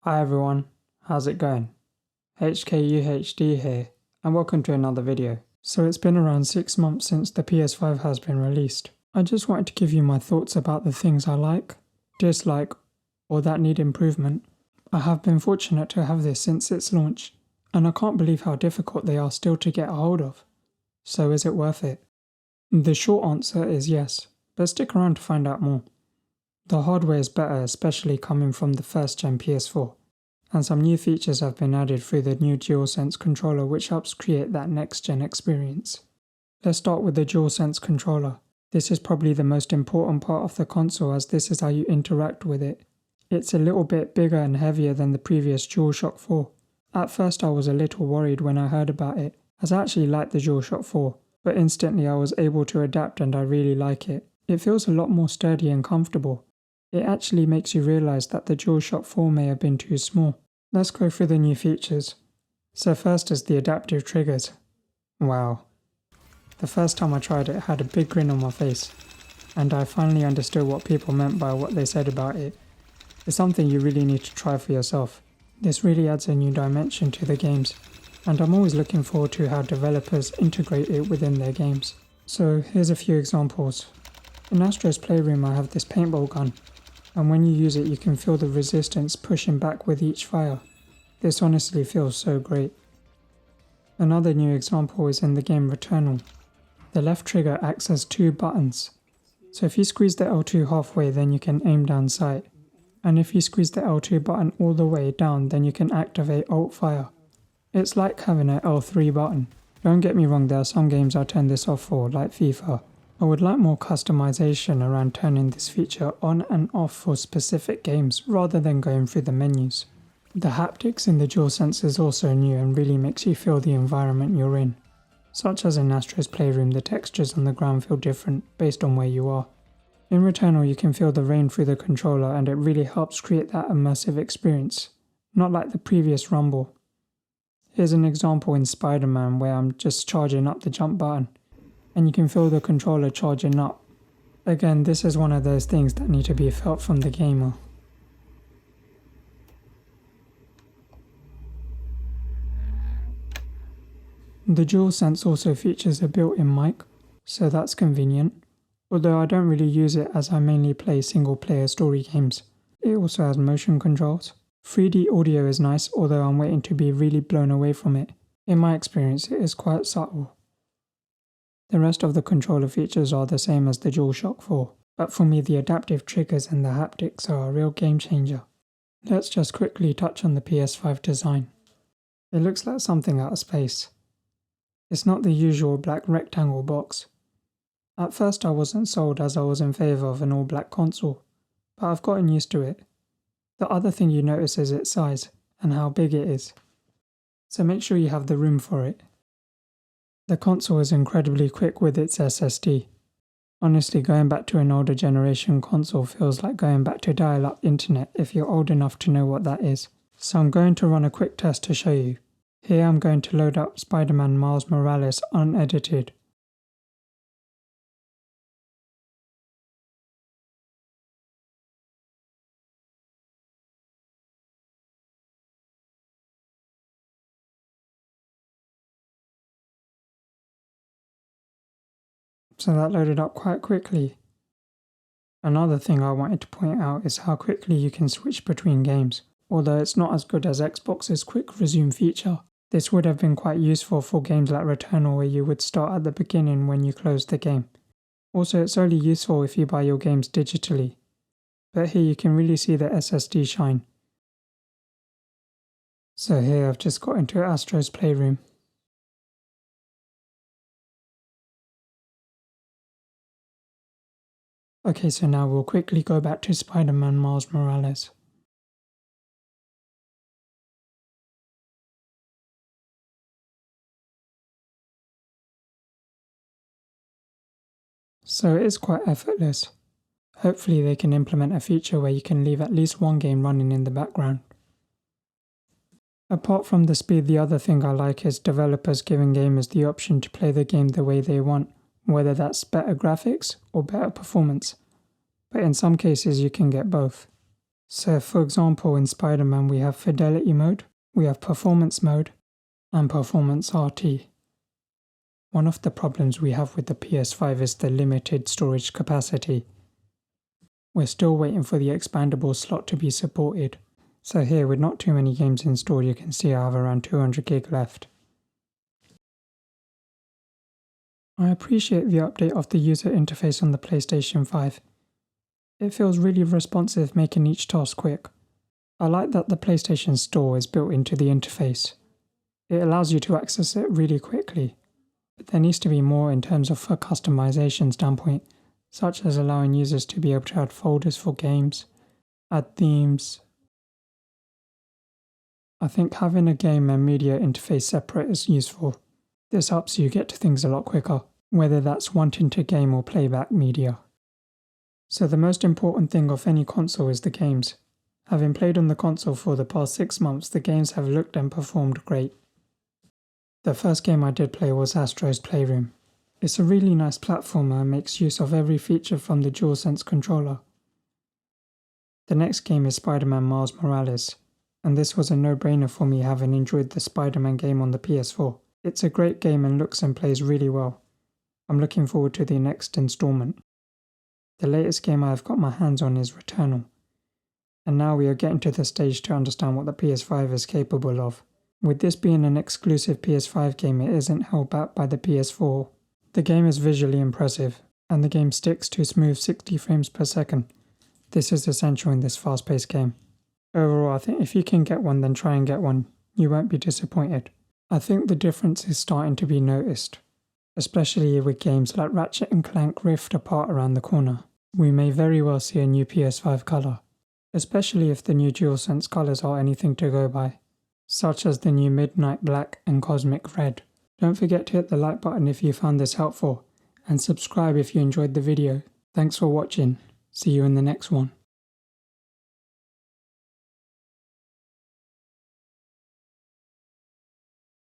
Hi everyone, how's it going? HKUHD here, and welcome to another video. So it's been around 6 months since the PS5 has been released. I just wanted to give you my thoughts about the things I like, dislike, or that need improvement. I have been fortunate to have this since its launch, and I can't believe how difficult they are still to get a hold of. So is it worth it? The short answer is yes, but stick around to find out more. The hardware is better, especially coming from the first gen PS4, and some new features have been added through the new DualSense Controller, which helps create that next gen experience. Let's start with the DualSense Controller. This is probably the most important part of the console, as this is how you interact with it. It's a little bit bigger and heavier than the previous DualShock 4. At first I was a little worried when I heard about it, as I actually liked the DualShock 4, but instantly I was able to adapt and I really like it. It feels a lot more sturdy and comfortable. It actually makes you realise that the DualShock 4 may have been too small. Let's go through the new features. So first is the adaptive triggers. Wow. The first time I tried it, I had a big grin on my face, and I finally understood what people meant by what they said about it. It's something you really need to try for yourself. This really adds a new dimension to the games, and I'm always looking forward to how developers integrate it within their games. So here's a few examples. In Astro's Playroom I have this paintball gun, and when you use it you can feel the resistance pushing back with each fire. This honestly feels so great. Another new example is in the game Returnal. The left trigger acts as 2 buttons, so if you squeeze the L2 halfway then you can aim down sight, and if you squeeze the L2 button all the way down then you can activate alt fire. It's like having an L3 button. Don't get me wrong, there are some games I turn this off for, like FIFA. I would like more customization around turning this feature on and off for specific games rather than going through the menus. The haptics in the DualSense is also new and really makes you feel the environment you're in. Such as in Astro's Playroom, the textures on the ground feel different based on where you are. In Returnal you can feel the rain through the controller and it really helps create that immersive experience, not like the previous Rumble. Here's an example in Spider-Man where I'm just charging up the jump button, and you can feel the controller charging up. Again, this is one of those things that need to be felt from the gamer. The DualSense also features a built-in mic, so that's convenient, although I don't really use it as I mainly play single-player story games. It also has motion controls. 3D audio is nice, although I'm waiting to be really blown away from it. In my experience, it is quite subtle. The rest of the controller features are the same as the DualShock 4, but for me the adaptive triggers and the haptics are a real game changer. Let's just quickly touch on the PS5 design. It looks like something out of space. It's not the usual black rectangle box. At first I wasn't sold as I was in favour of an all black console, but I've gotten used to it. The other thing you notice is its size and how big it is, so make sure you have the room for it. The console is incredibly quick with its SSD. Honestly, going back to an older generation console feels like going back to dial-up internet if you're old enough to know what that is. So I'm going to run a quick test to show you. Here I'm going to load up Spider-Man Miles Morales unedited. So that loaded up quite quickly. Another thing I wanted to point out is how quickly you can switch between games. Although it's not as good as Xbox's quick resume feature, this would have been quite useful for games like Returnal where you would start at the beginning when you close the game. Also, it's only useful if you buy your games digitally. But here you can really see the SSD shine. So here I've just got into Astro's Playroom. Okay, so now we'll quickly go back to Spider-Man Miles Morales. So it is quite effortless. Hopefully they can implement a feature where you can leave at least one game running in the background. Apart from the speed, the other thing I like is developers giving gamers the option to play the game the way they want, whether that's better graphics or better performance. But in some cases you can get both. So for example, in Spider-Man we have Fidelity mode, we have Performance mode, and Performance RT. One of the problems we have with the PS5 is the limited storage capacity. We're still waiting for the expandable slot to be supported. So here, with not too many games installed, you can see I have around 200 gig left. I appreciate the update of the user interface on the PlayStation 5. It feels really responsive, making each task quick. I like that the PlayStation Store is built into the interface. It allows you to access it really quickly. But there needs to be more in terms of a customization standpoint, such as allowing users to be able to add folders for games, add themes. I think having a game and media interface separate is useful. This helps you get to things a lot quicker, whether that's wanting to game or play back media. So the most important thing of any console is the games. Having played on the console for the past 6 months, the games have looked and performed great. The first game I did play was Astro's Playroom. It's a really nice platformer and makes use of every feature from the DualSense Controller. The next game is Spider-Man Miles Morales, and this was a no-brainer for me having enjoyed the Spider-Man game on the PS4. It's a great game and looks and plays really well. I'm looking forward to the next installment. The latest game I have got my hands on is Returnal, and now we are getting to the stage to understand what the PS5 is capable of. With this being an exclusive PS5 game, it isn't held back by the PS4. The game is visually impressive, and the game sticks to smooth 60 frames per second. This is essential in this fast-paced game. Overall, I think if you can get one, then try and get one. You won't be disappointed. I think the difference is starting to be noticed, especially with games like Ratchet & Clank Rift Apart around the corner. We may very well see a new PS5 colour, especially if the new DualSense colours are anything to go by, such as the new Midnight Black and Cosmic Red. Don't forget to hit the like button if you found this helpful, and subscribe if you enjoyed the video. Thanks for watching. See you in the next one.